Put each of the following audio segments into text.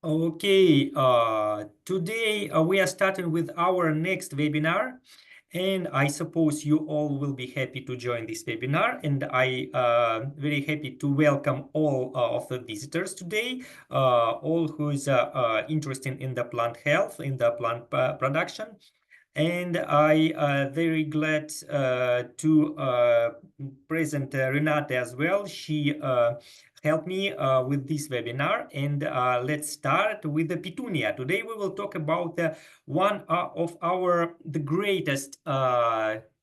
Okay, today we are starting with our next webinar, and I suppose you all will be happy to join this webinar. And I very happy to welcome all of the visitors today, all who is interested in the plant health, in the plant production. And I very glad to present Renate as well. She helped me with this webinar. And let's start with the Petunia. Today we will talk about one of the greatest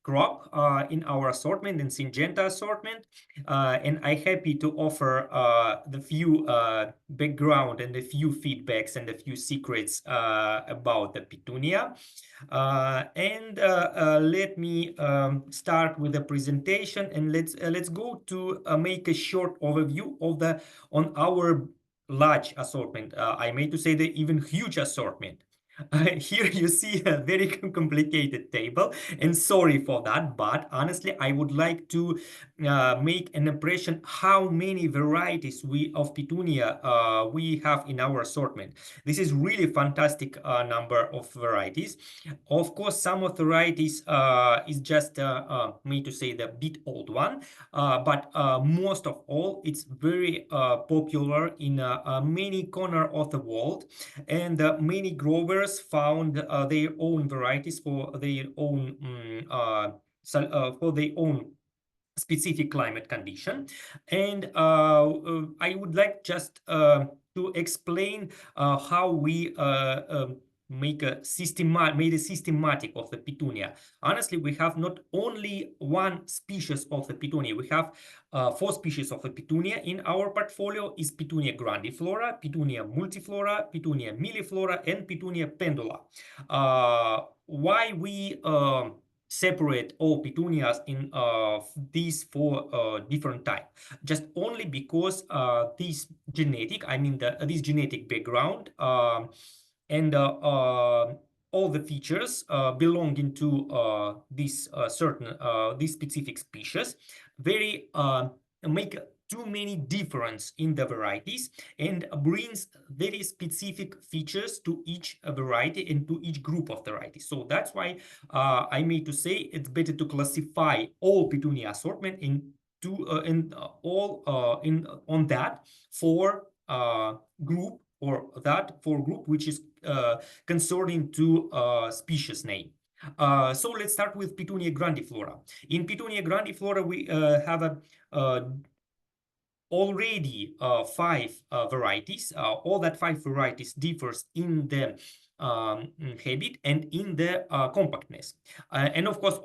crop in our assortment, in Syngenta assortment. And I'm happy to offer the few background and a few feedbacks and a few secrets about the Petunia. Let me start with the presentation, and let's go to make a short overview of on our large assortment. I may to say the even huge assortment. Here you see a very complicated table, and sorry for that, but honestly, I would like to make an impression how many varieties of Petunia we have in our assortment. This is really fantastic number of varieties. Of course, some of the varieties is just me to say the bit old one, but most of all, it's very popular in many corner of the world, and many growers found their own varieties for their own specific climate condition. And I would like just to explain how we made a systematic of the Petunia. Honestly, we have not only one species of the Petunia, we have four species of the Petunia in our portfolio: is Petunia grandiflora, Petunia multiflora, Petunia milliflora, and Petunia pendula. Why we separate all petunias in these four different types? Just only because this genetic background and all the features belonging to this specific species very make too many difference in the varieties, and brings very specific features to each variety and to each group of varieties. So that's why I made to say it's better to classify all Petunia assortment on that for group, or that for group which is concerning to species name. So let's start with Petunia grandiflora. In Petunia grandiflora, we have already five varieties. All that five varieties differs in the habit and in the compactness. And of course,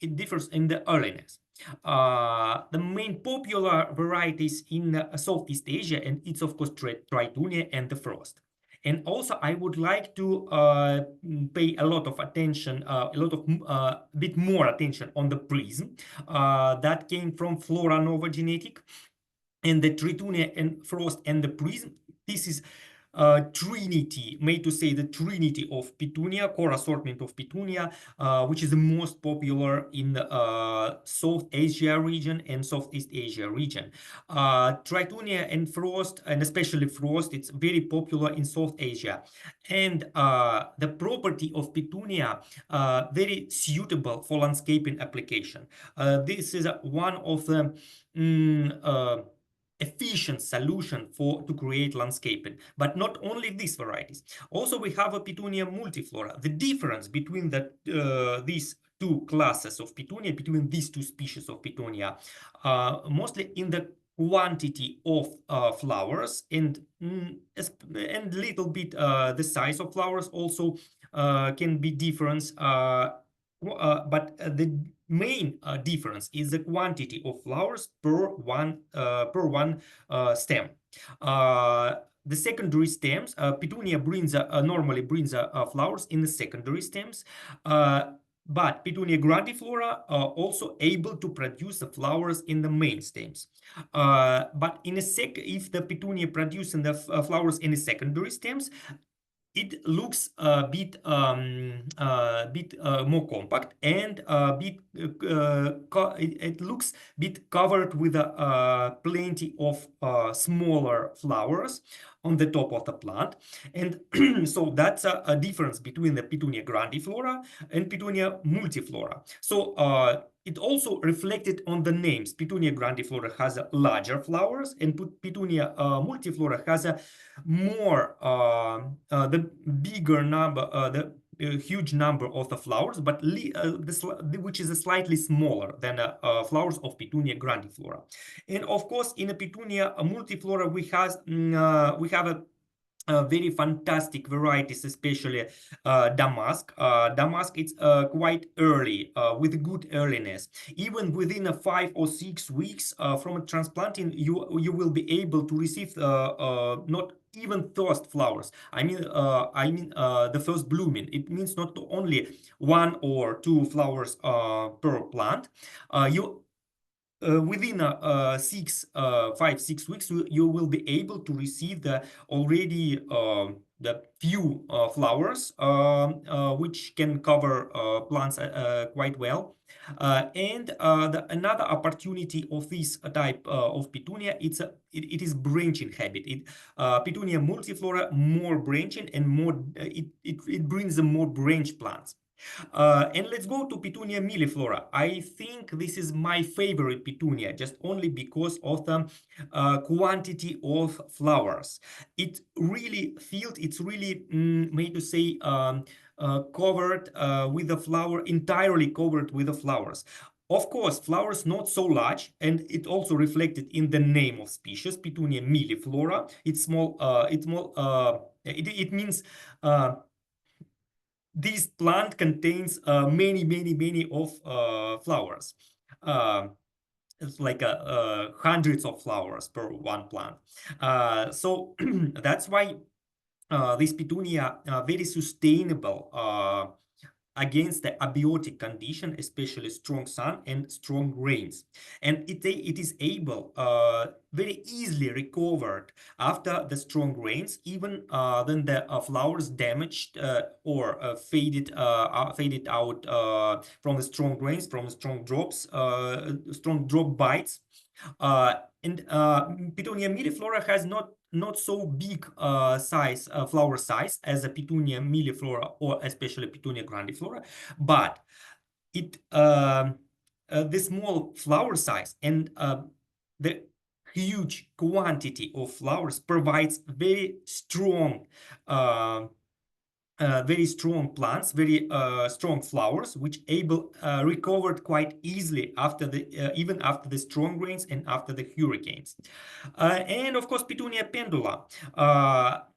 it differs in the earliness. The main popular varieties in Southeast Asia, and it's of course Tritunia and the Frost. And also, I would like to pay a lot of attention, bit more attention on the prism that came from Flora Nova genetic, and the Tritunia and Frost and the prism. This is trinity, made to say the trinity of Petunia, core assortment of Petunia, which is the most popular in the South Asia region and Southeast Asia region. Tritunia and Frost, and especially Frost, it's very popular in South Asia. And the property of Petunia very suitable for landscaping application. This is one of the efficient solution to create landscaping. But not only these varieties. Also, we have a Petunia multiflora. The difference between these two classes of Petunia, between these two species of Petunia, mostly in the quantity of flowers, and little bit the size of flowers also can be different. But the main difference is the quantity of flowers per one stem. The secondary stems, Petunia normally brings flowers in the secondary stems, but Petunia grandiflora are also able to produce the flowers in the main stems. But if the Petunia produces the flowers in the secondary stems, it looks a bit more compact and a bit it looks bit covered with plenty of smaller flowers on the top of the plant, and so that's a difference between the Petunia grandiflora and Petunia multiflora. So it also reflected on the names. Petunia grandiflora has larger flowers, and Petunia multiflora has a more the bigger number, the huge number of the flowers, but which is slightly smaller than flowers of Petunia grandiflora. And of course, in a Petunia multiflora, we have a very fantastic varieties, especially damask. Damask, it's quite early, with good earliness. Even within 5 or 6 weeks from transplanting, you will be able to receive not even first flowers. I mean the first blooming. It means not only 1 or 2 flowers per plant. You Within 5-6 weeks, you will be able to receive the already the few flowers which can cover plants quite well. And another opportunity of this type of Petunia, it is branching habit. Petunia multiflora more branching and more it brings more branch plants. And let's go to Petunia milliflora. I think this is my favorite Petunia, just only because of the quantity of flowers. It's really made to say covered with the flower, entirely covered with the flowers. Of course, flowers not so large, and it also reflected in the name of species, Petunia milliflora. It's small. It means this plant contains many of flowers. It's like hundreds of flowers per one plant. So that's why this Petunia very sustainable against the abiotic condition, especially strong sun and strong rains. And it is able very easily recovered after the strong rains, even when the flowers damaged or faded out from the strong rains, from strong drops, strong drop bites. And Petunia milliflora has not so big flower size as a Petunia milliflora or especially Petunia grandiflora, but it the small flower size and the huge quantity of flowers provides very strong plants, very strong flowers, which recovered quite easily after even after the strong rains and after the hurricanes. And of course, Petunia pendula.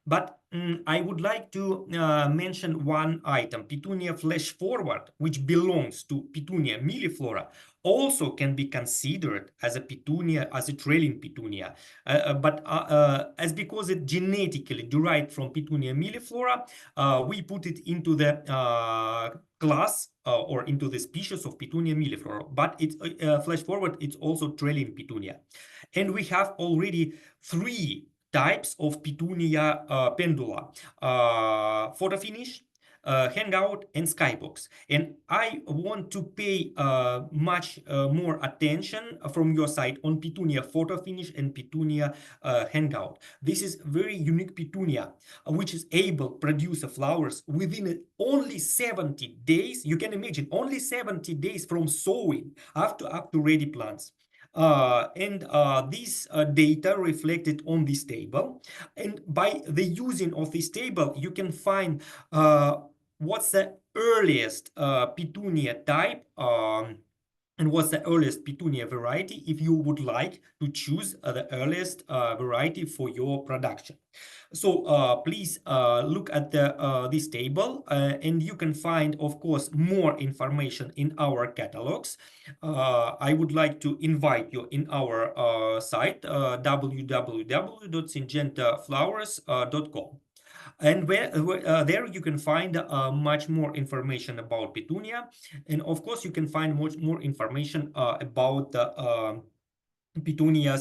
But I would like to mention one item, Petunia flash forward, which belongs to Petunia milliflora, also can be considered as a Petunia, as a trailing Petunia. But as because it genetically derived from Petunia milliflora, we put it into the class or into the species of Petunia milliflora. But it's flash forward, it's also trailing Petunia. And we have already 3 types of Petunia pendula: photo finish, Hangout, and Skybox. And I want to pay much more attention from your side on Petunia photo finish and Petunia Hangout. This is very unique Petunia, which is able to produce flowers within only 70 days. You can imagine, only 70 days from sowing up to ready plants. And this data reflected on this table, and by the using of this table you can find what's the earliest Petunia type and what's the earliest Petunia variety if you would like to choose the earliest variety for your production. So please look at this table, and you can find, of course, more information in our catalogs. I would like to invite you in our site, www.syngentaflowers.com. And there you can find much more information about Petunia, and of course you can find much more information about the Petunia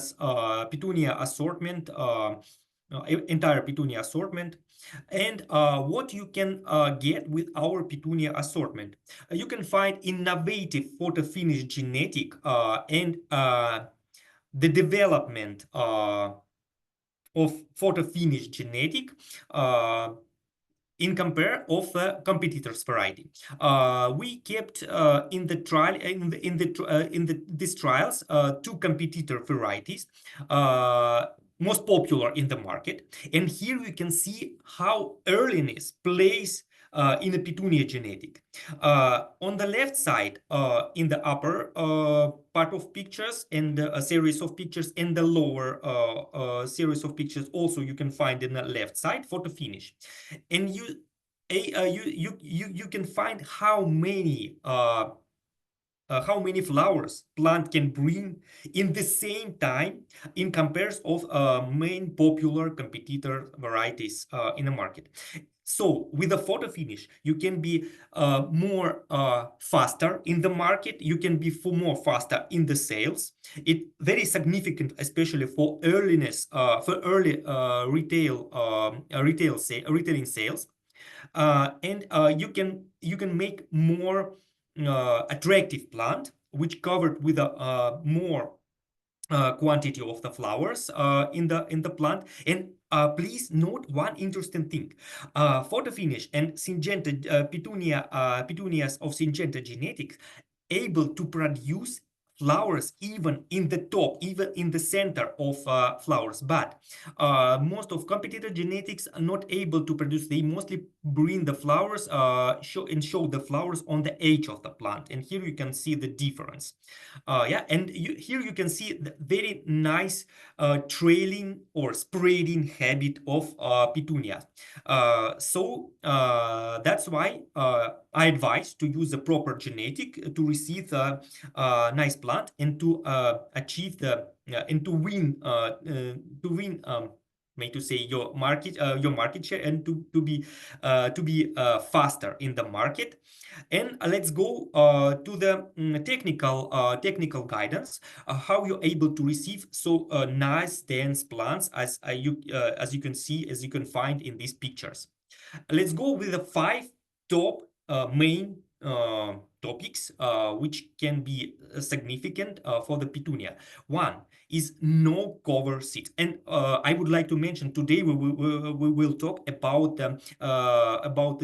assortment, entire Petunia assortment. And what you can get with our Petunia assortment, you can find innovative photo finish genetic and the development of photo finish genetic in compare of competitors variety. We kept in the trial these trials two competitor varieties most popular in the market, and here you can see how earliness plays in a Petunia genetic. On the left side, in the upper part of pictures and a series of pictures, and the lower series of pictures also you can find in the left side photo finish, and you can find how many flowers plant can bring in the same time in comparison of main popular competitor varieties in the market. So with the photo finish, you can be more faster in the market. You can be more faster in the sales. It very significant, especially for earliness, for early retailing sales. And you can make more attractive plant, which covered with a more quantity of the flowers in the plant. And please note one interesting thing: photo finish and Syngenta petunias of Syngenta genetics able to produce flowers even in the top, even in the center of flowers, but most of competitor genetics are not able to produce. They mostly bring the flowers, show the flowers on the edge of the plant, and here you can see the difference. Yeah, and here you can see the very nice trailing or spreading habit of petunias. That's why I advise to use the proper genetic to receive a nice plant and to achieve the and to win may to say your market share, and to be faster in the market. And let's go to the technical guidance, how you're able to receive so nice dense plants as you can see, as you can find in these pictures. Let's go with the 5 top main topics which can be significant for the Petunia. One is no cover seeds, and I would like to mention today we will talk about the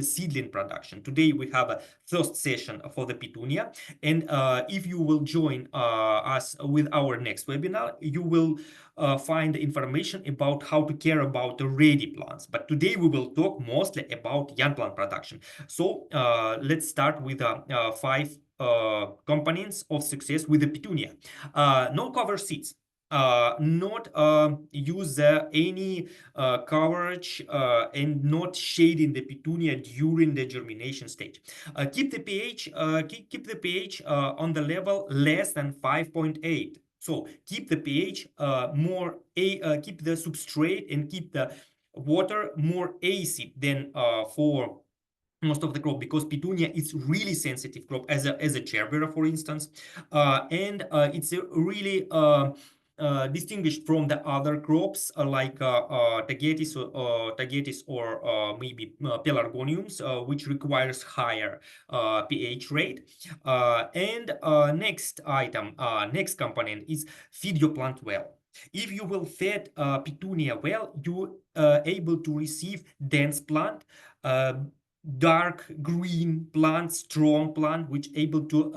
seedling production. Today we have a first session for the Petunia, and if you will join us with our next webinar, you will find information about how to care about the ready plants. But today we will talk mostly about young plant production. So let's start with 5 components of success with the Petunia. No cover seeds. Not use any coverage and not shading the Petunia during the germination stage. Keep the pH on the level less than 5.8. So keep the pH keep the substrate and keep the water more acid than for most of the crop, because Petunia is really sensitive crop as a gerberer, for instance, and it's a really distinguished from the other crops like tagetes or maybe pelargoniums, which requires higher pH rate. And next component is feed your plant well. If you will feed Petunia well, you able to receive dense plant, dark green plant, strong plant, which able to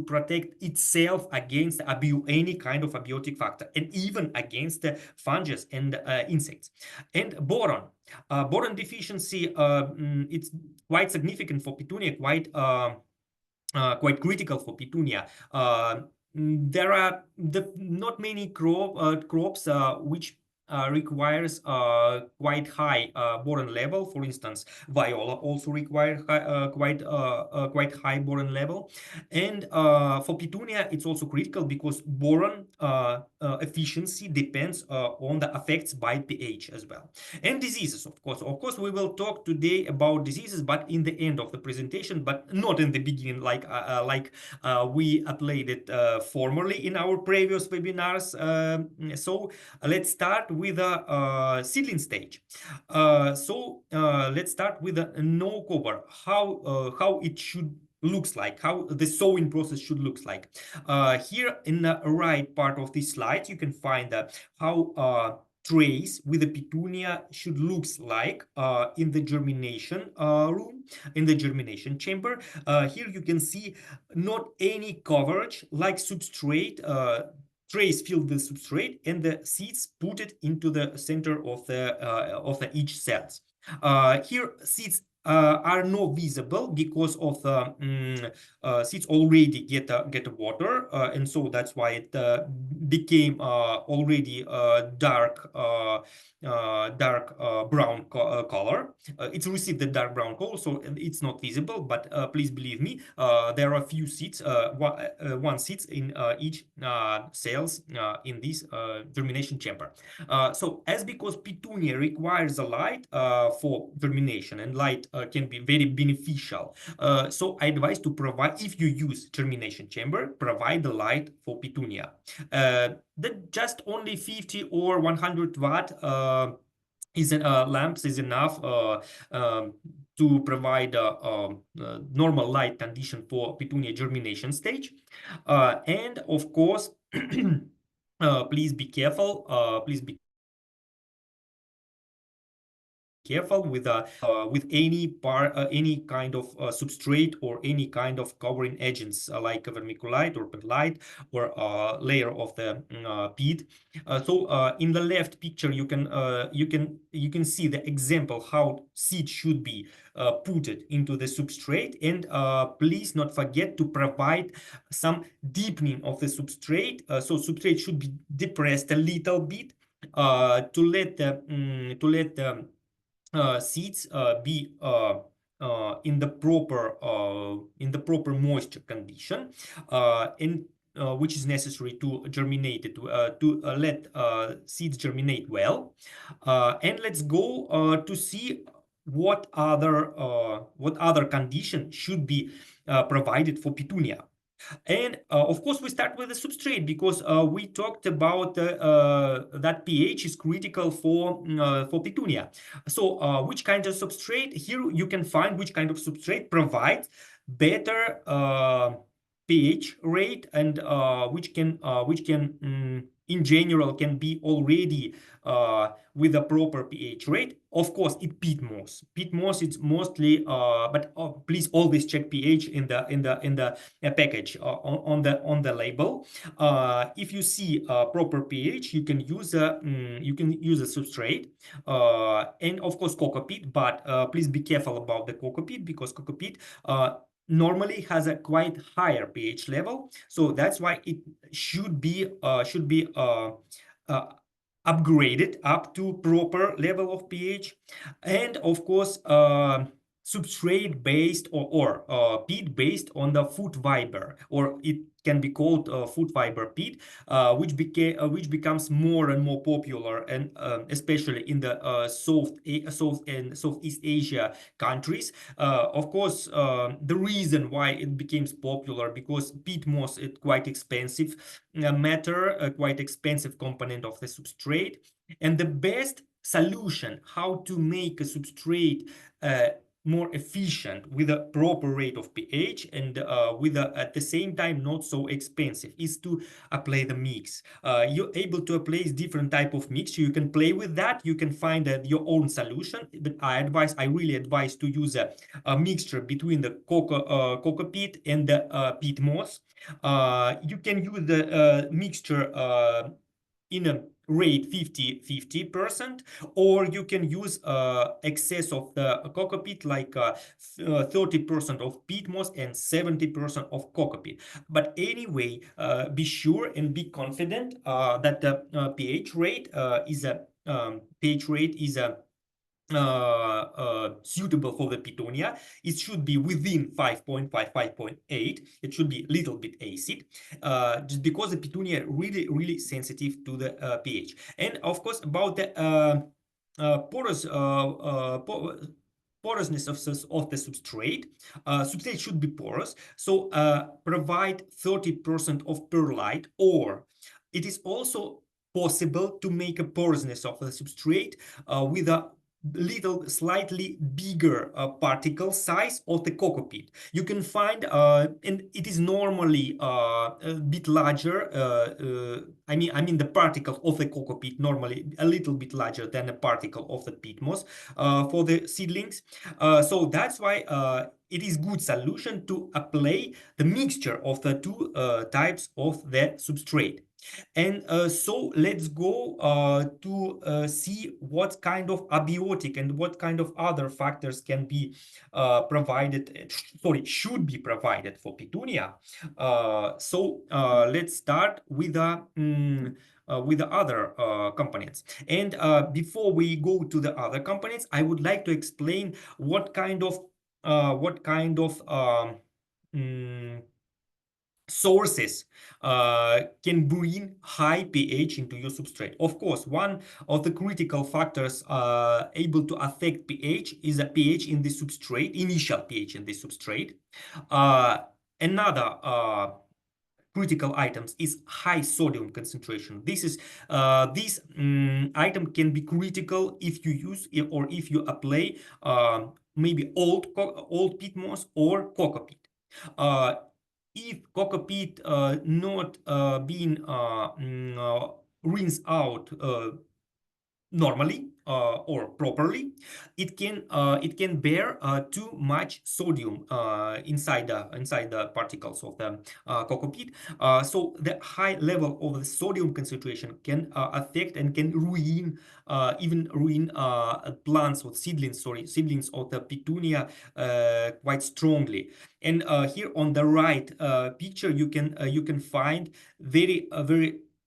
protect itself against any kind of abiotic factor, and even against the fungus and insects. And boron deficiency, it's quite significant for Petunia, quite critical for Petunia. There are not many crops which requires quite high boron level. For instance, viola also requires quite high boron level. And for Petunia, it's also critical because boron efficiency depends on the effects by pH as well. And diseases, of course, we will talk today about diseases, but in the end of the presentation, but not in the beginning, like we uploaded formerly in our previous webinars. So let's start with a seedling stage. Let's start with a no cover. How it should looks like, how the sowing process should looks like. Here in the right part of this slide, you can find how trays with the petunia should looks like in the germination room, in the germination chamber. Here you can see not any coverage like substrate. Trays filled with substrate and the seeds put it into the center of the each cells. Here seeds are not visible because of the seeds already get water, and so that's why it became already dark brown color. It's received the dark brown color, so it's not visible. But please believe me, there are a few seeds, one seeds in each cells in this germination chamber. So as because petunia requires a light for germination, and light can be very beneficial, so I advise to provide, if you use germination chamber, provide the light for petunia. That just only 50 or 100 watt lamps is enough to provide normal light condition for petunia germination stage. And of course, please be careful. Please be careful with any kind of substrate or any kind of covering agents like vermiculite or perlite or layer of the peat. In the left picture you can see the example how seed should be put into the substrate, and please not forget to provide some deepening of the substrate. So substrate should be depressed a little bit to let the seeds be in the proper moisture condition, and which is necessary to germinate it, to let seeds germinate well. And let's go to see what other condition should be provided for petunia. And of course, we start with the substrate because we talked about that pH is critical for petunia. So which kind of substrate? Here you can find which kind of substrate provides better pH rate, and which can in general can be already with a proper pH rate. Of course, it peat moss. Peat moss it's mostly, but please always check pH in the package on the label. If you see proper pH, you can use a substrate, and of course coco peat. But please be careful about the coco peat because coco peat normally has a quite higher pH level, so that's why it should be upgraded up to proper level of pH. And of course substrate based or peat based on the food fiber, or it can be called food fiber peat, which becomes more and more popular, and especially in the South and Southeast Asia countries. Of course, the reason why it became popular because peat moss is quite expensive matter, a quite expensive component of the substrate, and the best solution how to make a substrate more efficient with a proper rate of pH and with at the same time not so expensive is to apply the mix. You're able to apply different type of mix. You can play with that. You can find your own solution. But I really advise to use a mixture between the coco peat and the peat moss. You can use the mixture in a rate 50-50%, or you can use excess of the coco peat, like 30% of peat moss and 70% of coco peat. But anyway, be sure and be confident that the pH rate is a suitable for the petunia. It should be within 5.5, 5.8. It should be a little bit acid, just because the petunia really sensitive to the pH. And of course, about the porousness of the substrate. Substrate should be porous, so provide 30% of perlite, or it is also possible to make a porousness of the substrate with a little slightly bigger particle size of the cocoa peat. You can find and it is normally a bit larger. I mean the particle of the cocoa peat normally a little bit larger than a particle of the peat moss for the seedlings. So that's why it is good solution to apply the mixture of the two types of the substrate. And so let's go to see what kind of abiotic and what kind of other factors can be provided, should be provided for Petunia. Let's start with the other components. And before we go to the other components, I would like to explain what kind of sources can bring high pH into your substrate. Of course, one of the critical factors able to affect pH is a pH in the substrate, initial pH in the substrate. Another critical items is high sodium concentration. This item can be critical if you use or if you apply maybe old peat moss or cocoa peat. If cocoa peat not being rinsed out normally or properly, it can bear too much sodium inside the particles of the cocoa peat. So the high level of the sodium concentration can affect and can even ruin plants or seedlings of the Petunia quite strongly. And here on the right picture, you can find very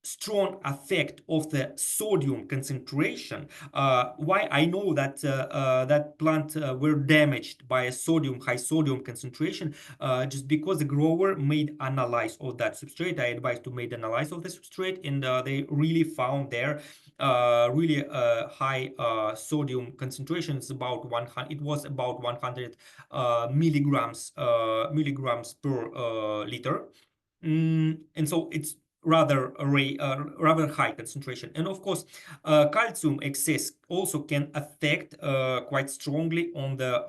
strong effect of the sodium concentration. Why I know that that plant were damaged by a high sodium concentration, just because the grower made analyze of that substrate. I advised to make analyze of the substrate, and they really found there really high sodium concentrations. About 100, it was about 100 milligrams per liter. And so it's rather high concentration. And of course, calcium excess also can affect quite strongly on the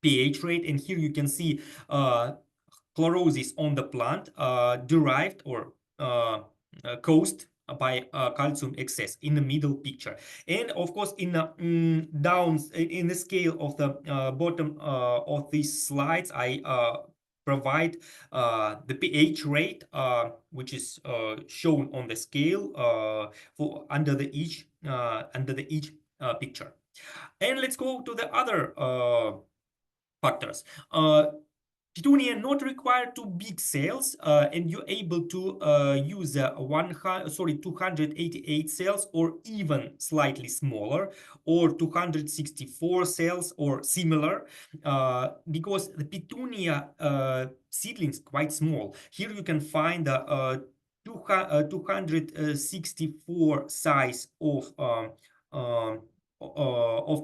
pH rate. And here you can see chlorosis on the plant derived or caused by calcium excess in the middle picture. And of course, in the scale of the bottom of these slides, I provide the pH rate, which is shown on the scale for under the each picture. And let's go to the other factors. Petunia not require too big cells, and you're able to use 288 cells or even slightly smaller, or 264 cells or similar, because the Petunia seedlings quite small. Here you can find the 264 size of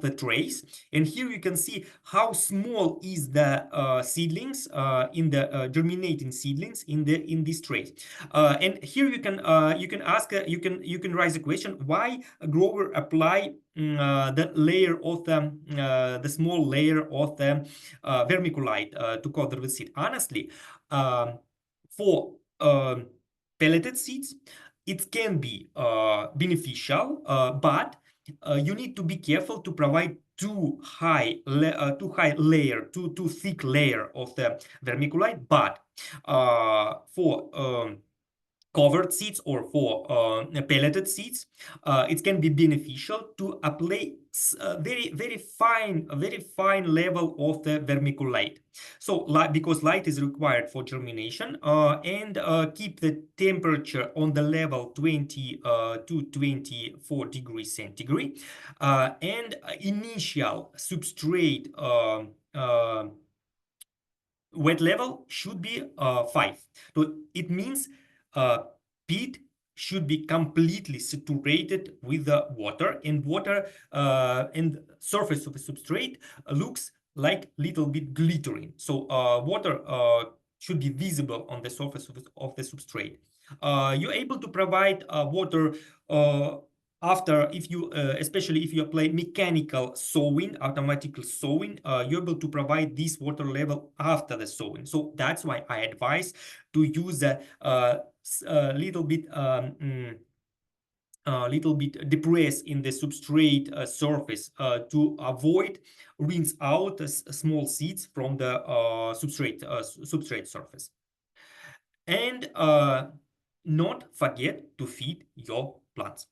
the trays, and here you can see how small is the seedlings in the germinating seedlings in these trays. And here you can ask you can raise a question: why a grower apply the layer of the small layer of the vermiculite to cover the seed? Honestly, for pelleted seeds, it can be beneficial, but you need to be careful to provide too thick layer of the vermiculite. But for covered seeds or for pelleted seeds, it can be beneficial to apply a very fine level of the vermiculite. So because light is required for germination, and keep the temperature on the level 20 to 24 degrees centigrade, and initial substrate wet level should be 5. So it means peat should be completely saturated with the water, and and surface of the substrate looks like little bit glittering. So water should be visible on the surface of the substrate. You're able to provide water after, if you especially if you apply mechanical sowing, automatical sowing, you're able to provide this water level after the sowing. So that's why I advise to use a little bit depress in the substrate surface to avoid rinse out small seeds from the substrate surface. And not forget to feed your plants.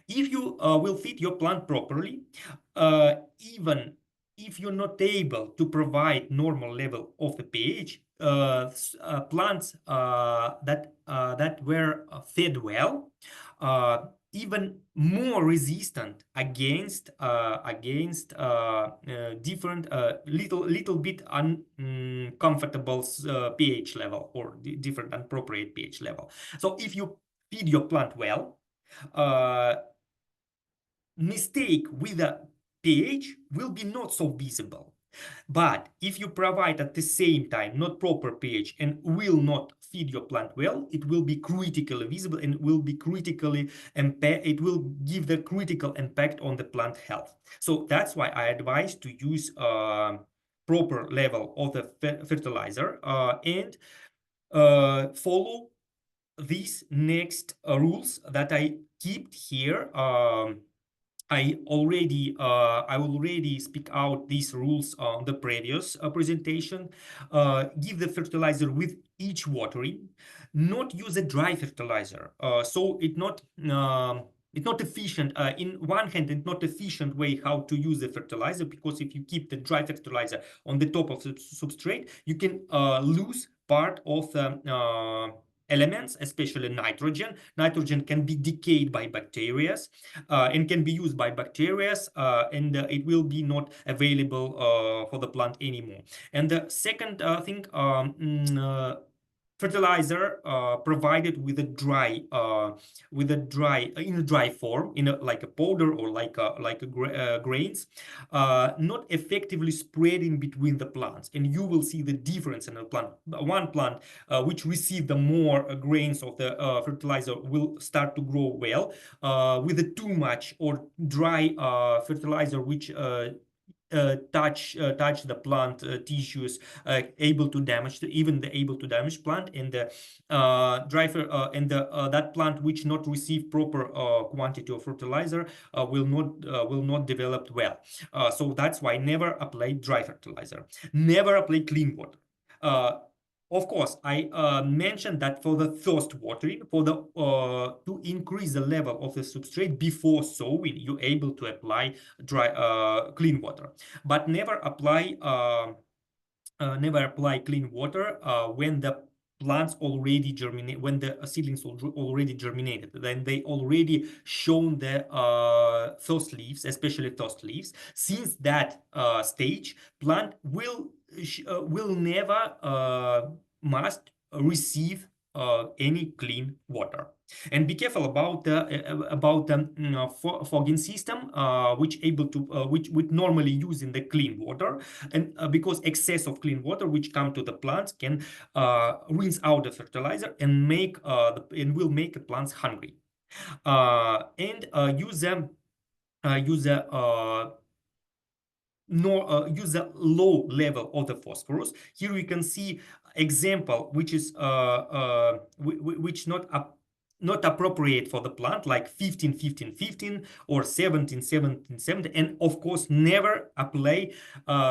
If you will feed your plant properly, even if you're not able to provide normal level of the pH, plants that were fed well, even more resistant against different little bit uncomfortable pH level or different inappropriate pH level. So if you feed your plant well, mistake with the pH will be not so visible. But if you provide at the same time not proper pH and will not feed your plant well, it will be critically visible and will be critically it will give the critical impact on the plant health. So that's why I advise to use proper level of the fertilizer and follow these next rules that I kept here. I already speak out these rules on the previous presentation. Give the fertilizer with each watering, not use a dry fertilizer. So it's not efficient. In one hand, it's not efficient way how to use the fertilizer, because if you keep the dry fertilizer on the top of the substrate, you can lose part of the elements, especially nitrogen. Nitrogen can be decayed by bacteria and can be used by bacteria, and it will be not available for the plant anymore. And the second thing, fertilizer provided with a dry in a dry form, in a like a powder or like grains, not effectively spreading between the plants, and you will see the difference in the plant. One plant which receive the more grains of the fertilizer will start to grow well, with the too much or dry fertilizer which touch the plant tissues, able to damage able to damage plant, and the that plant which not receive proper quantity of fertilizer will not develop well. So that's why never apply dry fertilizer, never apply clean water. Of course, I mentioned that for the first watering, for the to increase the level of the substrate before sowing, you're able to apply dry clean water, but never apply clean water when the plants already germinate, when the seedlings already germinated, then they already shown the first leaves, especially first leaves. Since that stage, plant will never must receive any clean water. And be careful about the fogging system, which would normally use in the clean water, and because excess of clean water which come to the plants can rinse out the fertilizer and will make the plants hungry. And use a low level of the phosphorus. Here we can see example which is which not appropriate for the plant, like 15 15 15 or 17 17 17, and of course never apply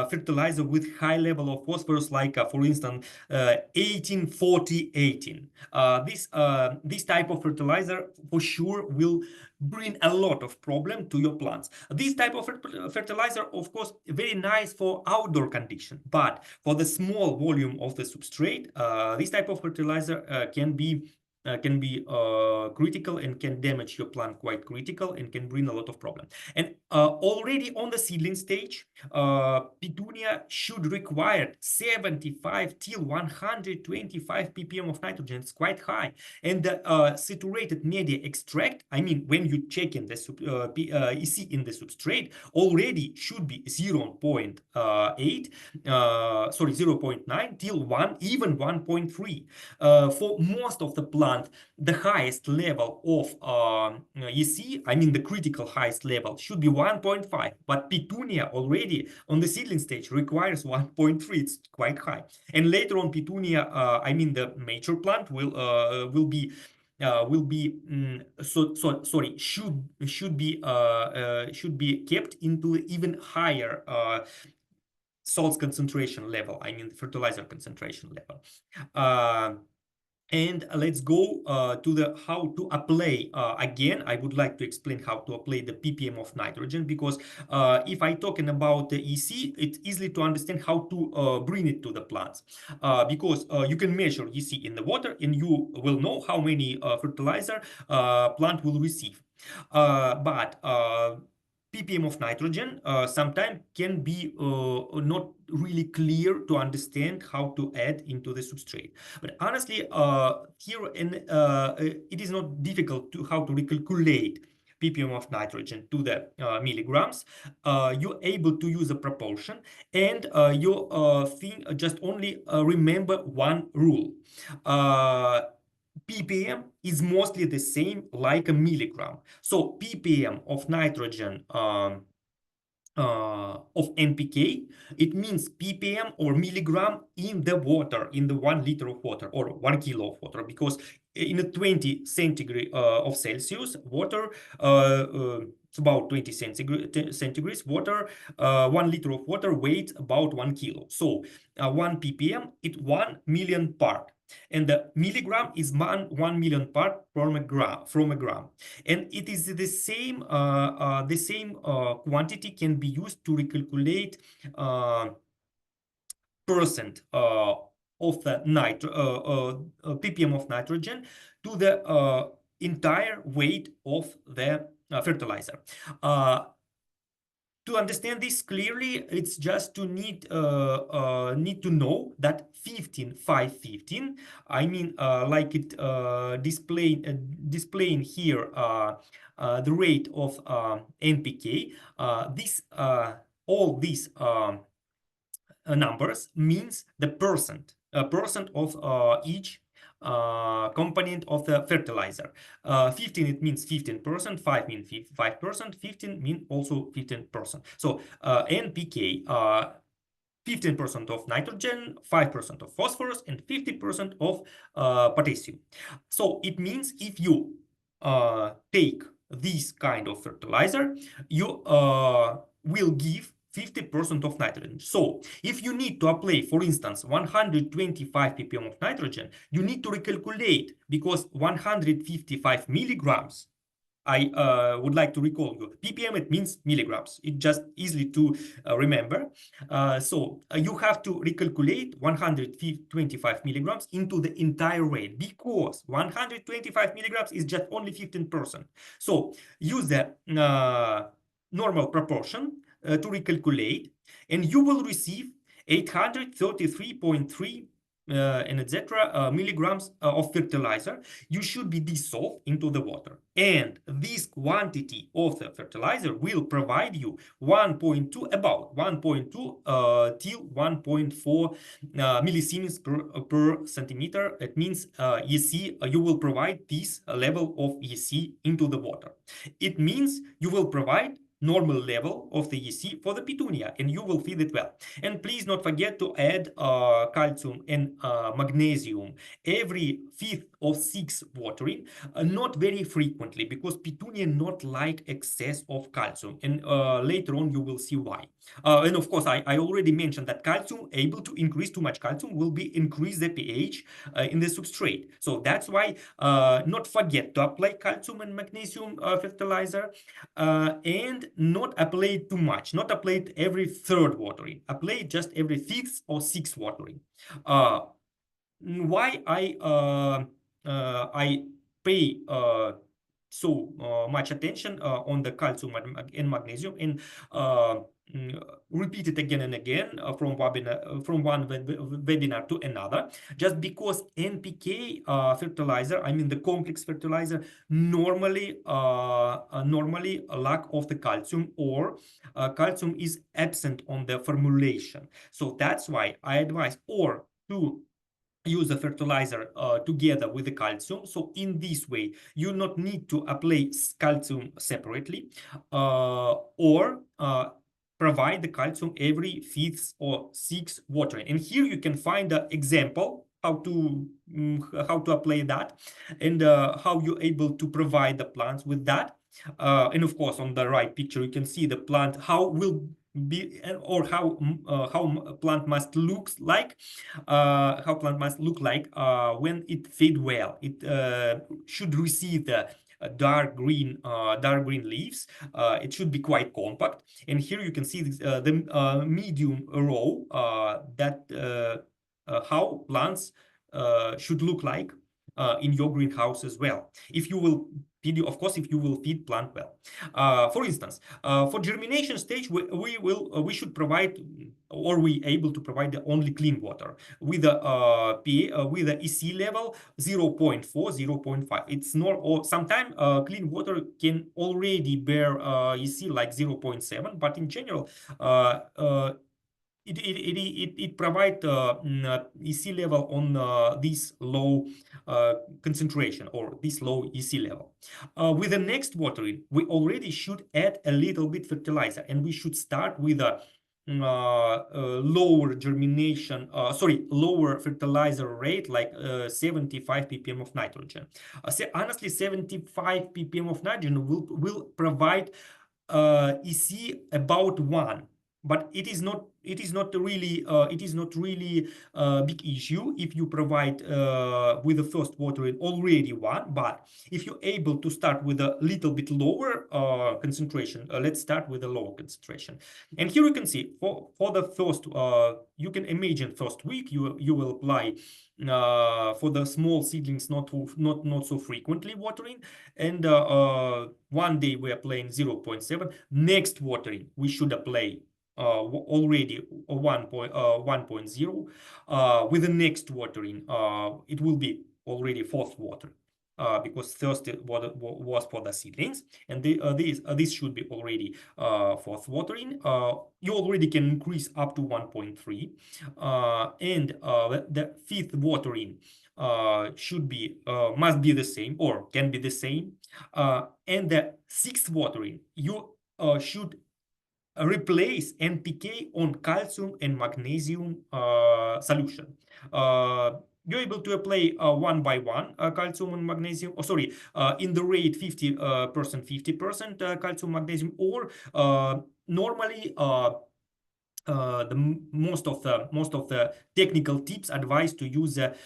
fertilizer with high level of phosphorus, like for instance 18 40 18. This type of fertilizer for sure will bring a lot of problem to your plants. This type of fertilizer, of course, very nice for outdoor condition, but for the small volume of the substrate, this type of fertilizer can be critical and can damage your plant quite critical and can bring a lot of problem. And Already on the seedling stage, Petunia should require 75 till 125 ppm of nitrogen. It's quite high. And the saturated media extract, I mean, when you check in the EC in the substrate, already should be 0.8, sorry, 0.9 till 1, even 1.3. For most of the plant, the highest level of EC, I mean the critical highest level, should be 1.5, but Petunia already on the seedling stage requires 1.3. It's quite high. And later on, Petunia, I mean the mature plant will be sorry, should be kept into even higher salts concentration level. I mean the fertilizer concentration level. And let's go to the how to apply. Again, I would like to explain how to apply the ppm of nitrogen, because if I talking about the EC, it's easily to understand how to bring it to the plants, because you can measure EC in the water and you will know how many fertilizer plant will receive. But ppm of nitrogen sometimes can be not really clear to understand how to add into the substrate. But honestly, here it is not difficult to how to recalculate ppm of nitrogen to the milligrams. You're able to use a proportion, and you just only remember one rule. ppm is mostly the same like a milligram. So ppm of nitrogen of NPK, it means ppm or milligram in the water, in the 1 liter of water or 1 kilo of water, because in a 20 centigrade of Celsius, water, it's about 20 centigrades, water, 1 liter of water weighs about 1 kilo. So 1 ppm, it 1 million part. And the milligram is 1 million part from a gram. And it is the same quantity can be used to recalculate percent of the ppm of nitrogen to the entire weight of the fertilizer. To understand this clearly, it's just to need to know that 15, I mean, like it displaying here the rate of NPK. All these numbers means the percent of each component of the fertilizer. 15, it means 15%, 5 means 5%, 15 mean also 15%. So NPK, 15% of nitrogen, 5% of phosphorus, and 50% of potassium. So it means if you take this kind of fertilizer, you will give 50% of nitrogen. So if you need to apply, for instance, 125 ppm of nitrogen, you need to recalculate, because 155 milligrams, I would like to recall you, ppm, it means milligrams. It's just easily to remember. So you have to recalculate 125 milligrams into the entire rate, because 125 milligrams is just only 15%. So use the normal proportion to recalculate, and you will receive 833.3 and etc. Milligrams of fertilizer. You should be dissolved into the water, and this quantity of the fertilizer will provide you 1.2, about 1.2 till 1.4 millisiemens per centimeter. It means EC, you will provide this level of EC into the water. It means you will provide normal level of the EC for the Petunia, and you will feed it well. And please not forget to add calcium and magnesium every 5th or 6th watering, not very frequently, because Petunia not like excess of calcium, and later on you will see why. And of course, I already mentioned that calcium, able to increase too much calcium, will be increase the pH in the substrate. So that's why not forget to apply calcium and magnesium fertilizer, and not apply too much, not apply it every 3rd watering, apply just every 5th or 6th watering. Why I pay so much attention on the calcium and magnesium, and repeat it again and again from one webinar to another, just because NPK fertilizer, I mean the complex fertilizer, normally a lack of the calcium, or calcium is absent on the formulation. So that's why I advise or to use the fertilizer together with the calcium. So in this way, you not need to apply calcium separately, or provide the calcium every fifth or sixth watering. And here you can find an example how to apply that, and how you're able to provide the plants with that. And of course, on the right picture, you can see the plant, how will be, or how plant must look like, when it fed well. It should receive the dark green leaves. It should be quite compact. And here you can see this, the medium row, that how plants should look like in your greenhouse as well. If you will feed, of course, if you will feed plant well. For instance, for germination stage, we should provide, or we able to provide the only clean water with a with a EC level 0.4, 0.5. It's not, or sometimes clean water can already bear EC like 0.7, but in general, it provides EC level on this low concentration, or this low EC level. With the next watering, we already should add a little bit fertilizer, and we should start with a lower germination, lower fertilizer rate, like 75 ppm of nitrogen. Honestly, 75 ppm of nitrogen will provide EC about 1, but it is not really big issue if you provide with the first watering already 1. But if you're able to start with a little bit lower concentration, let's start with a lower concentration. And here you can see for the first, you can imagine first week you will apply for the small seedlings, not so frequently watering, and one day we are playing 0.7. Next watering we should apply already 1.0. With the next watering, it will be already fourth water, because first water was for the seedlings, and this should be already fourth watering. You already can increase up to 1.3, and the fifth watering should be must be the same, or can be the same, and the sixth watering you should replace NPK on calcium and magnesium solution. You're able to apply one by one calcium and magnesium, in the rate 50%, 50% calcium, magnesium, or normally most of the technical tips advise to use a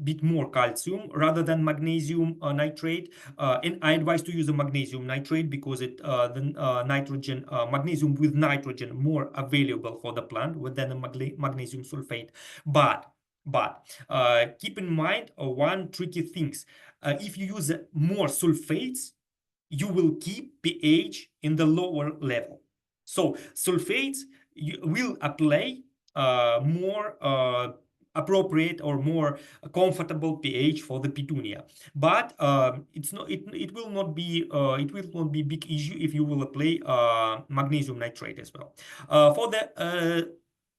bit more calcium rather than magnesium nitrate, and I advise to use a magnesium nitrate because the nitrogen, magnesium with nitrogen, more available for the plant than a magnesium sulfate. But keep in mind one tricky things. If you use more sulfates, you will keep pH in the lower level. So sulfates will apply more appropriate or more comfortable pH for the Petunia, but it will not be big issue if you will apply magnesium nitrate as well. For the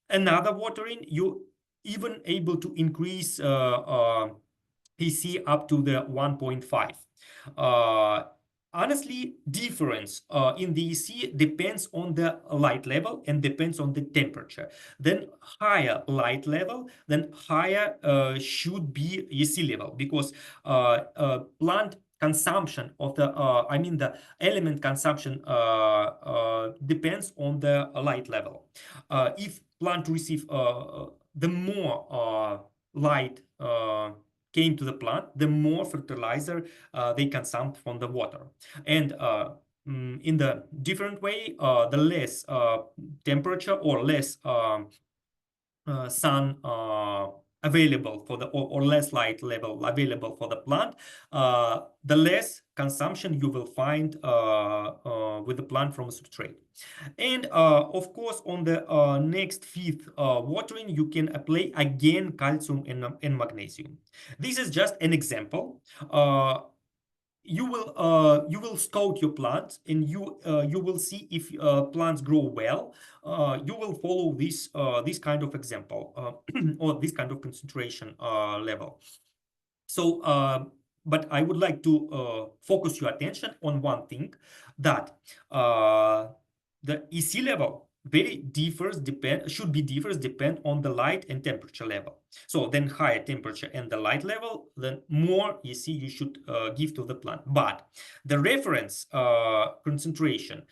another watering, you even able to increase EC up to the 1.5. Honestly, difference in the EC depends on the light level and depends on the temperature. Then higher light level, then higher should be EC level, because plant consumption of the the element consumption depends on the light level. If plant receive the more light came to the plant, the more fertilizer they consume from the water. And in the different way, the less temperature or less sun available for the, or less light level available for the plant, the less consumption you will find with the plant from a substrate. And of course, on the next fifth watering, you can apply again calcium and magnesium. This is just an example. You will scout your plants, and you will see if plants grow well. You will follow this kind of example or this kind of concentration level. So, but I would like to focus your attention on one thing, that the EC level should be differs depend on the light and temperature level. So then higher temperature and the light level, then more EC you should give to the plant. But the reference concentration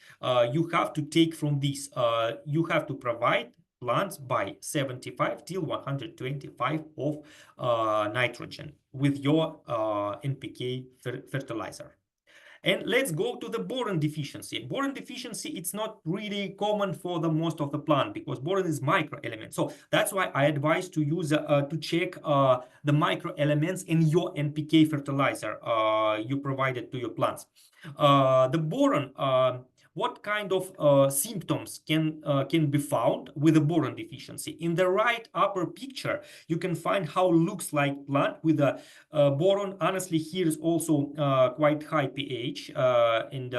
you have to take from this. You have to provide plants by 75 till 125 of nitrogen with your NPK fertilizer. And let's go to the boron deficiency. Boron deficiency, it's not really common for the most of the plant because boron is micro element. So that's why I advise to use to check the micro elements in your NPK fertilizer you provided to your plants. The boron, what kind of symptoms can be found with a boron deficiency? In the right upper picture, you can find how looks like plant with a boron. Honestly, here is also quite high pH, and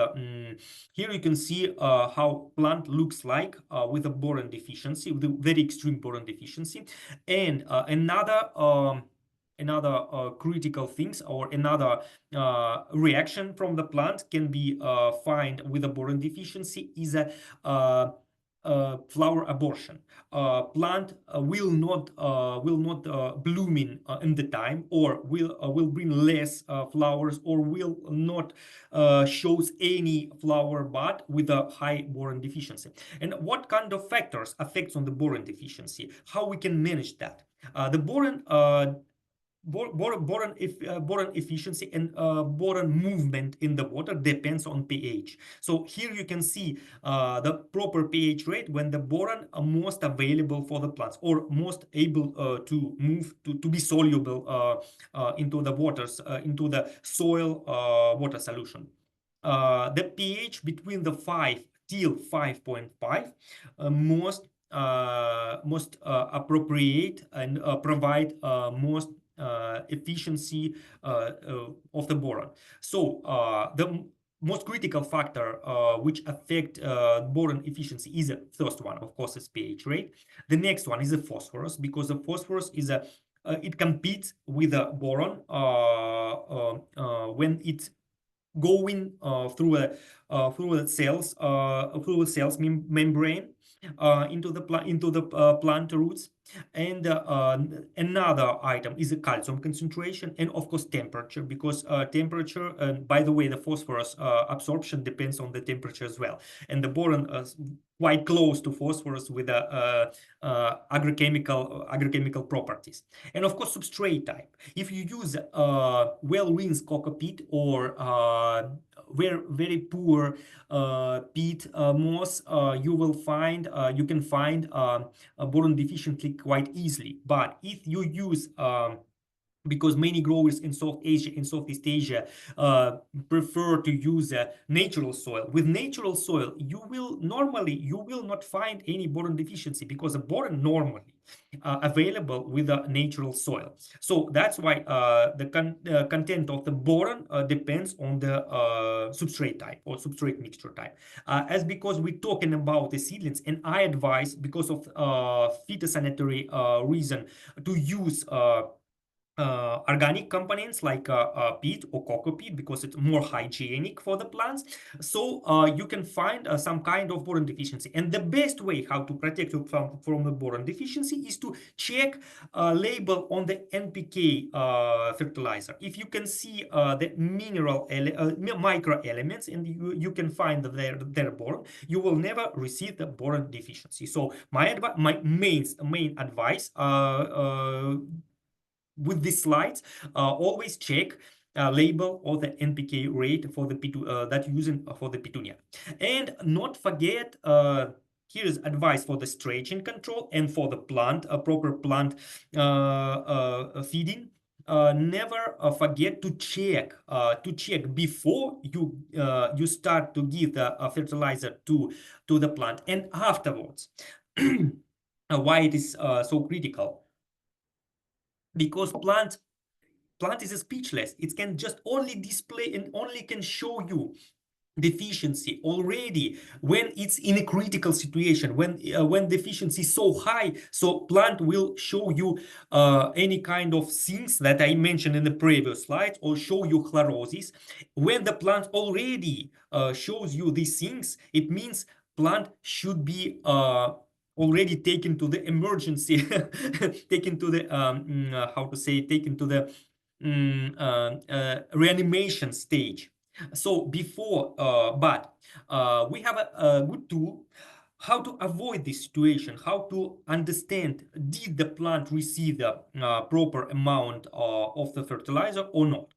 here you can see how plant looks like with a boron deficiency, with a very extreme boron deficiency. And another critical things or another reaction from the plant can be find with a boron deficiency is a flower abortion. Plant will not blooming in the time, or will bring less flowers, or will not shows any flower bud with a high boron deficiency. And what kind of factors affects on the boron deficiency? How we can manage that? The boron efficiency and boron movement in the water depends on pH. So here you can see the proper pH rate when the boron are most available for the plants, or most able to move to be soluble into the waters, into the soil water solution. The pH between the 5 till 5.5 most appropriate and provide most efficiency of the boron. So the most critical factor which affect boron efficiency is the first one, of course, is pH rate. The next one is the phosphorus, because the phosphorus is a it competes with the boron when it's going through a cells membrane into the plant roots. And another item is the calcium concentration, and of course temperature, because temperature, by the way, the phosphorus absorption depends on the temperature as well, and the boron is quite close to phosphorus with the agrochemical properties. And of course substrate type. If you use well-rinsed coco peat or very poor peat moss, you can find boron deficiently quite easily. But if you use because many growers in South Asia, in Southeast Asia, prefer to use natural soil. With natural soil, you will not find any boron deficiency, because the boron normally available with a natural soil. So that's why the content of the boron depends on the substrate type or substrate mixture type. As because we're talking about the seedlings, and I advise, because of phytosanitary reason, to use organic components like peat or coco peat, because it's more hygienic for the plants. So you can find some kind of boron deficiency. And the best way how to protect you from the boron deficiency is to check label on the NPK fertilizer. If you can see the micro elements, and you can find their boron, you will never receive the boron deficiency. So my main advice with these slides, always check label or the NPK rate for the that you're using for the Petunia. And not forget, here's advice for the stretching control and for the plant, proper plant feeding. never forget to check before you start to give the fertilizer to the plant and afterwards. Why it is so critical? Because plant is speechless. It can just only display and only can show you deficiency already when it's in a critical situation, when deficiency is so high. So plant will show you any kind of things that I mentioned in the previous slides, or show you chlorosis. When the plant already shows you these things, it means plant should be already taken to the emergency taken to the how to say, taken to the reanimation stage. So before, but we have a good tool how to avoid this situation, how to understand did the plant receive the proper amount of the fertilizer or not.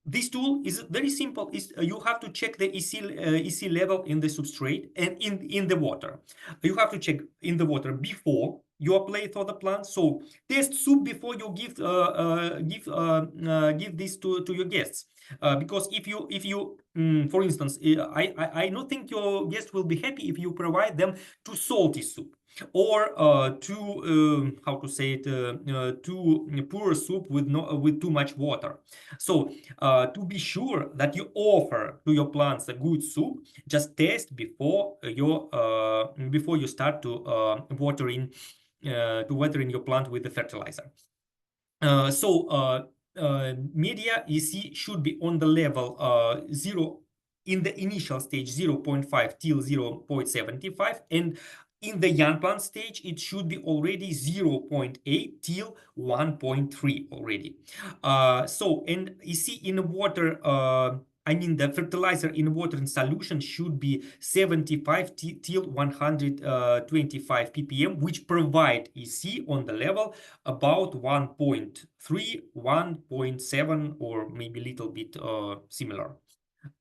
This tool is very simple. Is you have to check the EC level in the substrate and in the water. You have to check in the water before you apply for the plant. So test soup before you give this to your guests. Because if you for instance, I don't think your guests will be happy if you provide them too salty soup, or too how to say it, too poor soup with too much water. So to be sure that you offer to your plants a good soup, just test before you start to watering your plant with the fertilizer. Media EC should be on the level 0 in the initial stage, 0.5 till 0.75, and in the young plant stage it should be already 0.8 till 1.3 already. And EC in water, I mean the fertilizer in water in solution should be 75 till 125 ppm, which provide EC on the level about 1.3, 1.7, or maybe a little bit similar.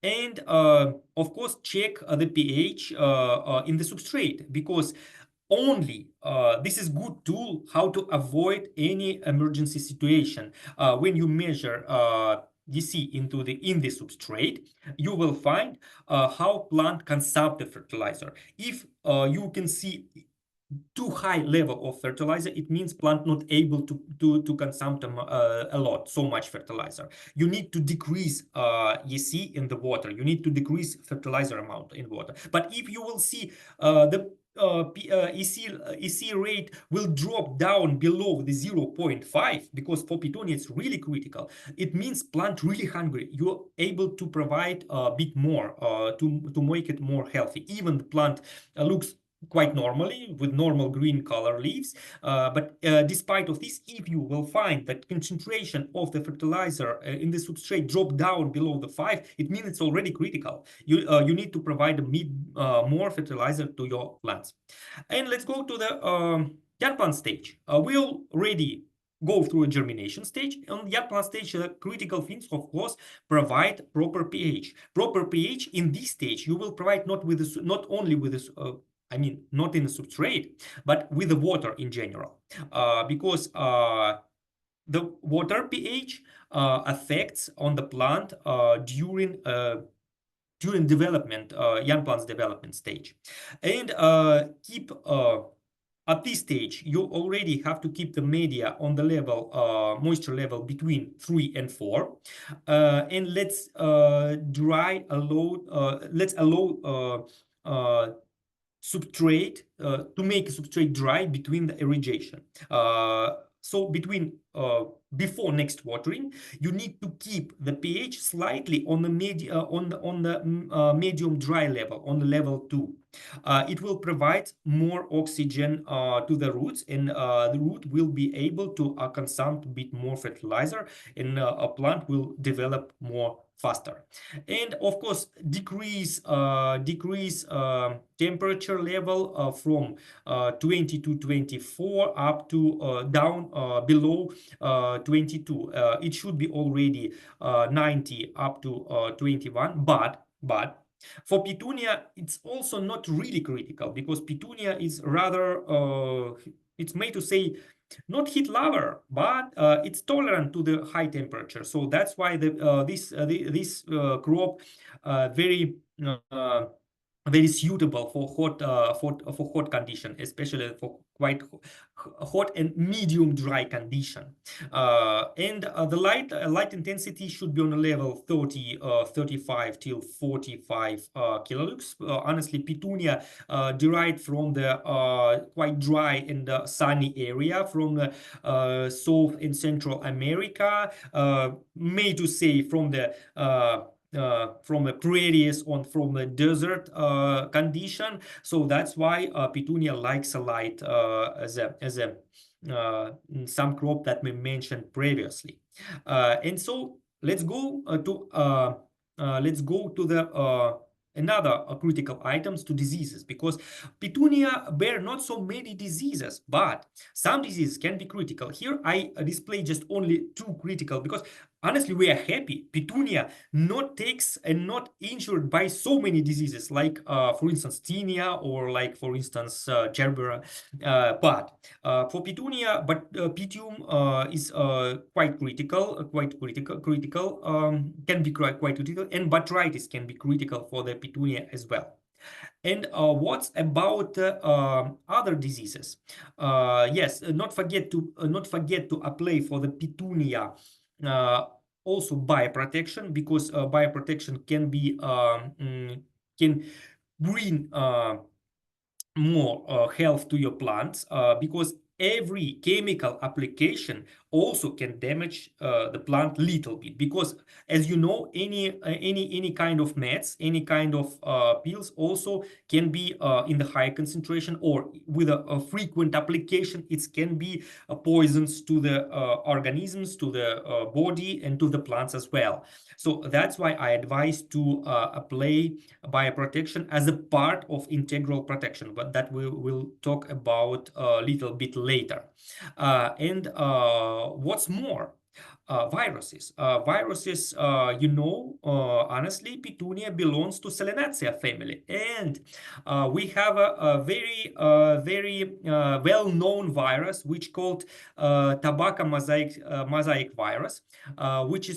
And of course, check the pH in the substrate, because only this is good tool how to avoid any emergency situation. When you measure DC in the substrate, you will find how plant consume the fertilizer. If you can see too high level of fertilizer, it means plant not able to consume a lot, so much fertilizer. You need to decrease EC in the water. You need to decrease fertilizer amount in water. But if you will see the EC rate will drop down below the 0.5, because for Petunia it's really critical. It means plant really hungry. You're able to provide a bit more to make it more healthy. Even the plant looks quite normally with normal green color leaves, but despite of this, if you will find that concentration of the fertilizer in the substrate drop down below the 5, it means it's already critical. You need to provide more fertilizer to your plants. And let's go to the young plant stage. We already go through a germination stage. On the young plant stage, critical things, of course, provide proper pH. Proper pH in this stage you will provide not only with this I mean, not in the substrate, but with the water in general, because the water pH affects on the plant during development, young plants development stage. And keep at this stage, you already have to keep the media on the level, moisture level between 3 and 4. And let's allow substrate to make substrate dry between the irrigation. So between before next watering, you need to keep the pH slightly on the medium dry level, on the level 2. It will provide more oxygen to the roots, and the root will be able to consume a bit more fertilizer, and a plant will develop more faster. And of course, decrease temperature level from 20 to 24 up to down below 22. It should be already 90 up to 21, but for Petunia, it's also not really critical, because Petunia is rather, it's made to say, not heat lover, but it's tolerant to the high temperature. So that's why this crop very very suitable for hot condition, especially for quite hot and medium dry condition. And the light intensity should be on a level 35 till 45 kilolux. Honestly, Petunia derived from the quite dry and sunny area from the South and Central America, may to say from the prairies on from the desert condition. So that's why Petunia likes a light as a some crop that we mentioned previously. And so let's go to the another critical items to diseases, because Petunia bear not so many diseases, but some diseases can be critical. Here I display just only two critical, because honestly we are happy Petunia not takes and not injured by so many diseases like for instance tinea, or like for instance gerbera, but for Petunia, but Petium is quite critical, can be quite critical, and botrytis can be critical for the Petunia as well. And what's about other diseases? Yes, not forget to apply for the Petunia also bioprotection, because bioprotection can be can bring more health to your plants, because every chemical application also can damage the plant little bit, because as you know, any kind of meds, any kind of pills also can be in the high concentration, or with a frequent application it can be poisons to the organisms, to the body, and to the plants as well. So that's why I advise to apply bioprotection as a part of integral protection, but that we will talk about a little bit later. And what's more, viruses. Honestly, Petunia belongs to Solanaceae family, and we have a very well-known virus which called tobacco mosaic virus, which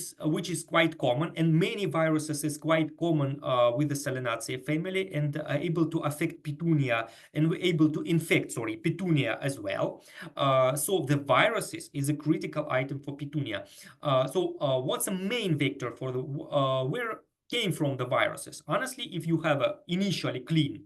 is quite common, and many viruses is quite common with the Solanaceae family, and able to affect Petunia, and we're able to infect, Petunia as well. So the viruses is a critical item for Petunia. What's the main vector for the where came from the viruses? Honestly, if you have a initially clean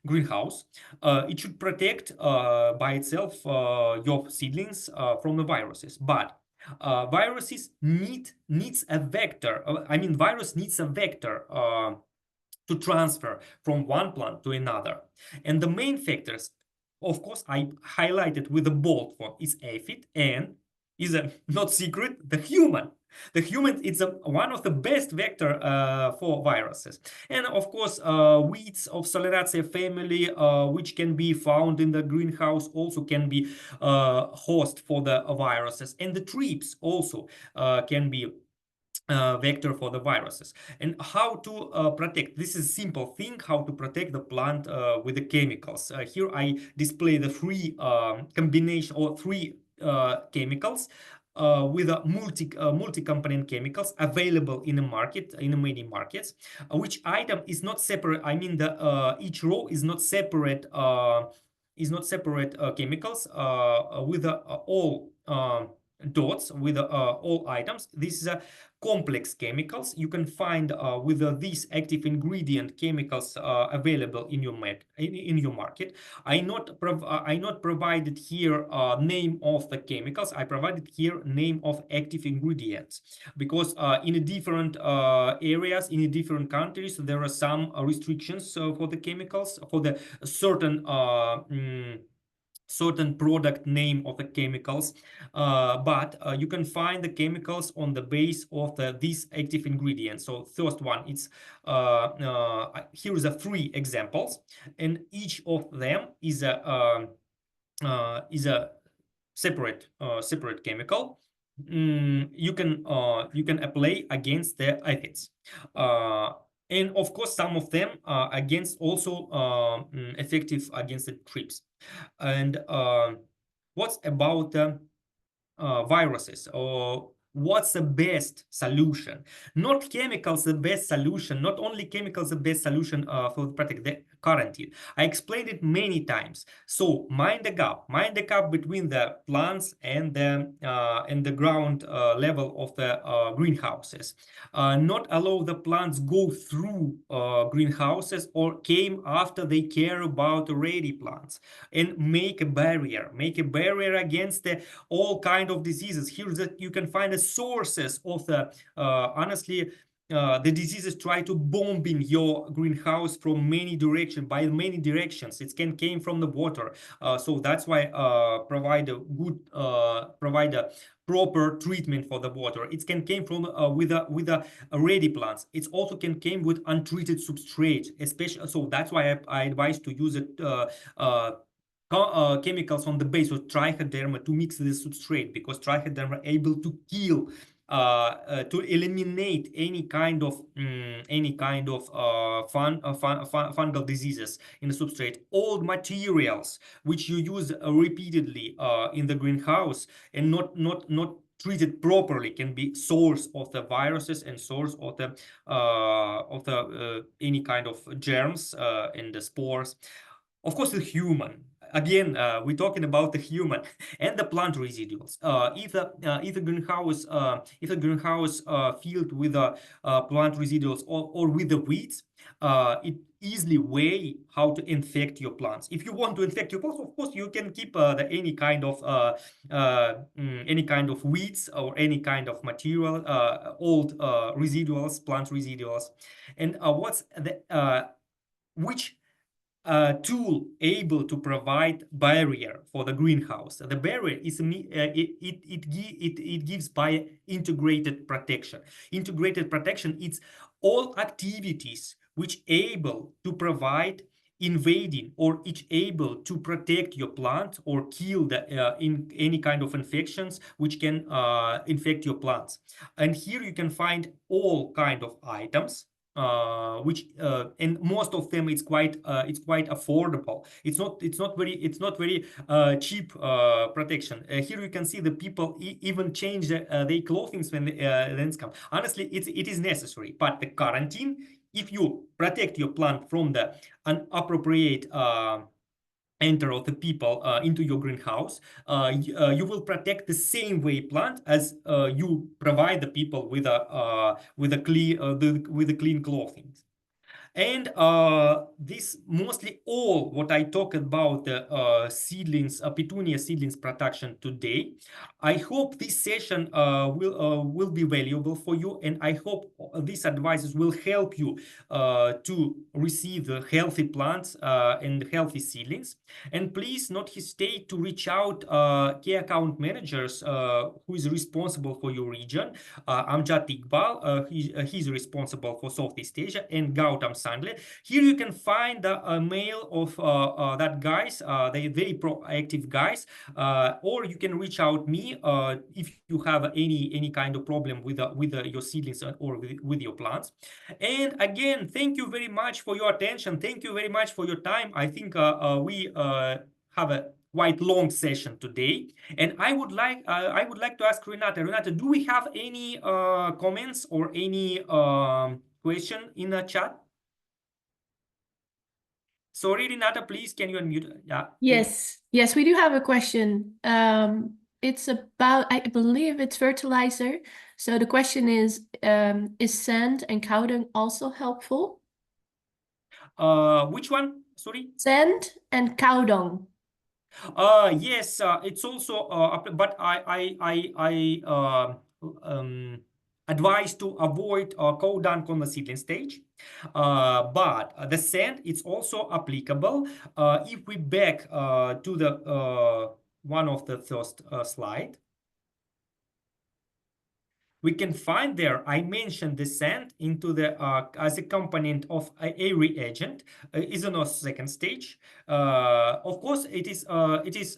greenhouse, it should protect by itself your seedlings from the viruses. But viruses needs a vector. Virus needs a vector to transfer from one plant to another. And the main factors, of course, I highlighted with a bold one, is aphid, and is a not secret, the human. The human is one of the best vector for viruses. And of course, weeds of Solanaceae family, which can be found in the greenhouse, also can be host for the viruses. And the thrips also can be vector for the viruses. And how to protect, this is simple thing, how to protect the plant with the chemicals. Here I display the three combination, or three chemicals with a multi-component chemicals available in the market, in many markets. Which item is not separate, the each row is not separate chemicals with all dots with all items. This is a complex chemicals you can find with these active ingredient chemicals available in your market. I not provided here name of the chemicals. I provided here name of active ingredients, because in a different areas, in a different countries, there are some restrictions for the chemicals, for the certain product name of the chemicals, but you can find the chemicals on the base of these active ingredients. So first one, it's here is a three examples, and each of them is a separate chemical. You can apply against the aphids, and of course some of them are against also effective against the thrips. And what's about viruses, or what's the best solution? Not chemicals the best solution, not only chemicals the best solution for protect the quarantine. I explained it many times. So mind the gap between the plants and the ground level of the greenhouses. Not allow the plants go through greenhouses or came after they care about already plants, and make a barrier against the all kind of diseases. Here that you can find the sources of the honestly the diseases try to bomb in your greenhouse from many directions, by many directions. It can came from the water, so that's why provide a good provide a proper treatment for the water. It can came from with a ready plants. It also can came with untreated substrate, especially. So that's why I advise to use it. Chemicals on the base of trichoderma to mix the substrate, because trichoderma are able to kill to eliminate any kind of fungal diseases in the substrate. Old materials which you use repeatedly in the greenhouse and not treated properly can be source of the viruses and source of the any kind of germs and the spores. Of course, the human. Again, we're talking about the human and the plant residuals. If a greenhouse filled with plant residuals or with the weeds, it easily way how to infect your plants. If you want to infect your plants, of course, you can keep any kind of weeds or any kind of material, old residuals, plant residuals, and what's the which tool able to provide barrier for the greenhouse. The barrier is it gives by integrated protection. Integrated protection, it's all activities which able to provide invading or it's able to protect your plant or kill the in any kind of infections which can infect your plants. And here you can find all kind of items which and most of them it's quite affordable. It's not very cheap protection. Here you can see the people even change their clothing when the lens come. Honestly, it is necessary, but the quarantine, if you protect your plant from the inappropriate enter of the people into your greenhouse, you will protect the same way plant as you provide the people with a clean clothing. And this mostly all what I talked about the seedlings, Petunia seedlings protection today. I hope this session will be valuable for you, and I hope these advices will help you to receive the healthy plants and healthy seedlings. And please not hesitate to reach out key account managers who is responsible for your region. Amjad Iqbal, he's responsible for Southeast Asia, and Gautam Sandle. Here you can find the mail of that guys, they very proactive guys, or you can reach out me if you have any kind of problem with your seedlings or with your plants. And again, thank you very much for your attention. Thank you very much for your time. I think we have a quite long session today, and I would like to ask Renata. Renata, do we have any comments or any question in the chat? Sorry, Renata, please, can you unmute? Yeah. Yes, we do have a question. It's about, I believe it's fertilizer. So the question is sand and cow dung also helpful? Which one? Sorry? Sand and cow dung. Yes, it's also, but I advise to avoid cow dung on the seedling stage. But the sand it's also applicable. If we back to the one of the first slide. we can find there, I mentioned the sand into the as a component of a reagent is on a second stage. Of course, it is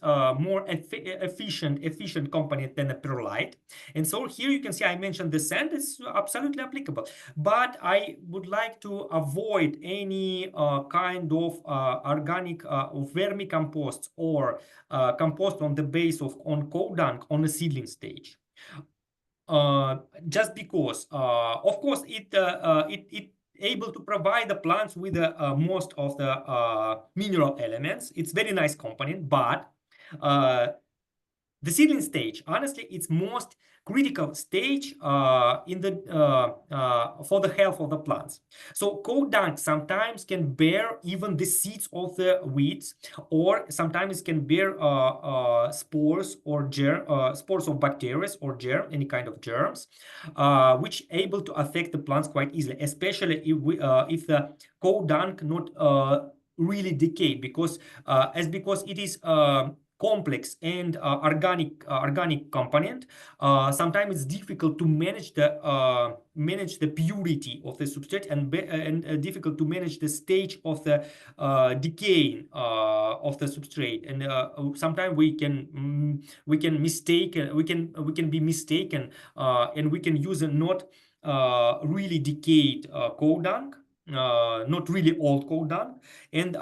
more efficient component than a perlite. And so here you can see I mentioned the sand is absolutely applicable, but I would like to avoid any kind of organic vermicompost or compost on the base of on cow dung on the seedling stage. Just because, of course, it able to provide the plants with most of the mineral elements. It's very nice component, but the seedling stage, honestly, it's most critical stage in the for the health of the plants. So cow dung sometimes can bear even the seeds of the weeds, or sometimes it can bear spores or spores of bacteria or germ, any kind of germs, which able to affect the plants quite easily, especially if the cow dung not really decay, because because it is complex and organic component. Sometimes it's difficult to manage the purity of the substrate, and difficult to manage the stage of the decay of the substrate. And sometimes we can be mistaken, and we can use a not really decayed cow dung, not really old cow dung. And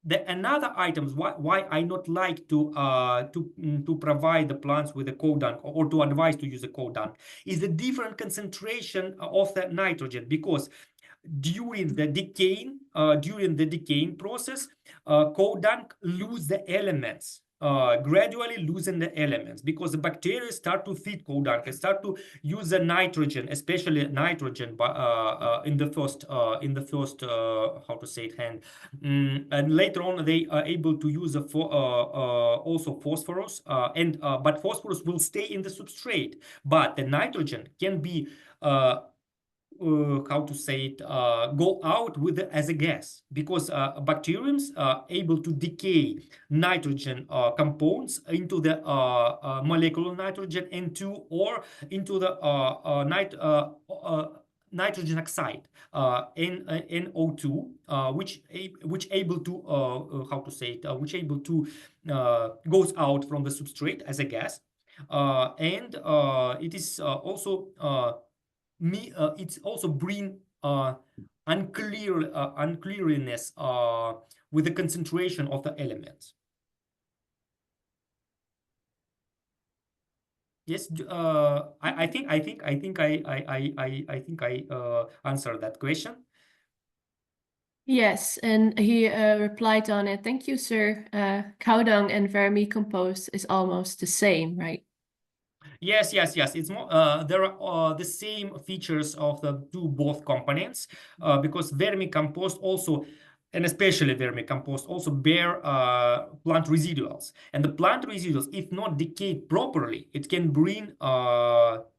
the another items why I not like to provide the plants with the cow dung, or to advise to use the cow dung, is the different concentration of the nitrogen, because during the decaying process, cow dung lose the elements, gradually losing the elements, because the bacteria start to feed cow dung and start to use the nitrogen, especially nitrogen, in the first how to say it hand. And later on they are able to use also phosphorus, but phosphorus will stay in the substrate, but the nitrogen can be how to say it, go out with as a gas, because bacteriums are able to decay nitrogen compounds into the molecular nitrogen N2, or into the nitrogen oxide, NO2, which able to how to say it, which able to goes out from the substrate as a gas, and it is also it's also bring unclearness with the concentration of the elements. Yes, I think I answered that question. Yes, and he replied on it. Thank you, sir. Cow dung and vermicompost is almost the same, right? Yes. It's more. There are the same features of the both components, because vermicompost also, and especially vermicompost, also bear plant residuals, and the plant residuals, if not decayed properly, it can bring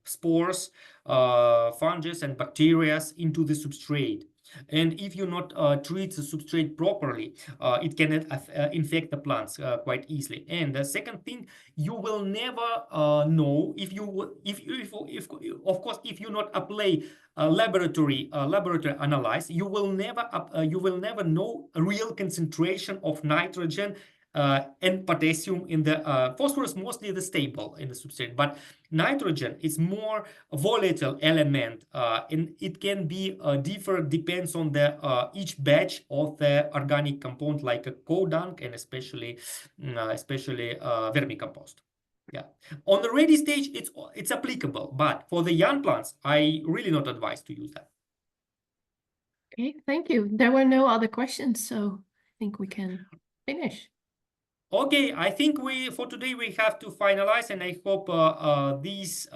spores, fungus, and bacteria into the substrate. And if you not treat the substrate properly, it can infect the plants quite easily. And the second thing, you will never know if of course, if you not apply laboratory analyze, you will never know a real concentration of nitrogen and potassium in the phosphorus, mostly the stable in the substrate, but nitrogen is more volatile element, and it can be different, depends on the each batch of the organic compound, like a cow dung, and especially vermicompost. Yeah, on the ready stage it's applicable, but for the young plants I really not advise to use that. Okay, thank you. There were no other questions, so I think we can finish. Okay, I think for today we have to finalize, and I hope this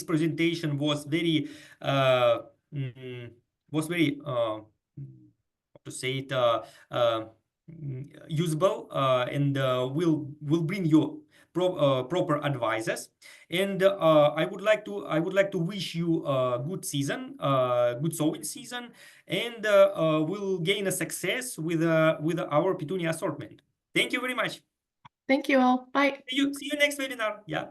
presentation was very how to say it, usable, and will bring you proper advices. And I would like to wish you a good season, good sowing season, and we'll gain a success with our Petunia assortment. Thank you very much. Thank you all. Bye. See you next webinar. Yeah.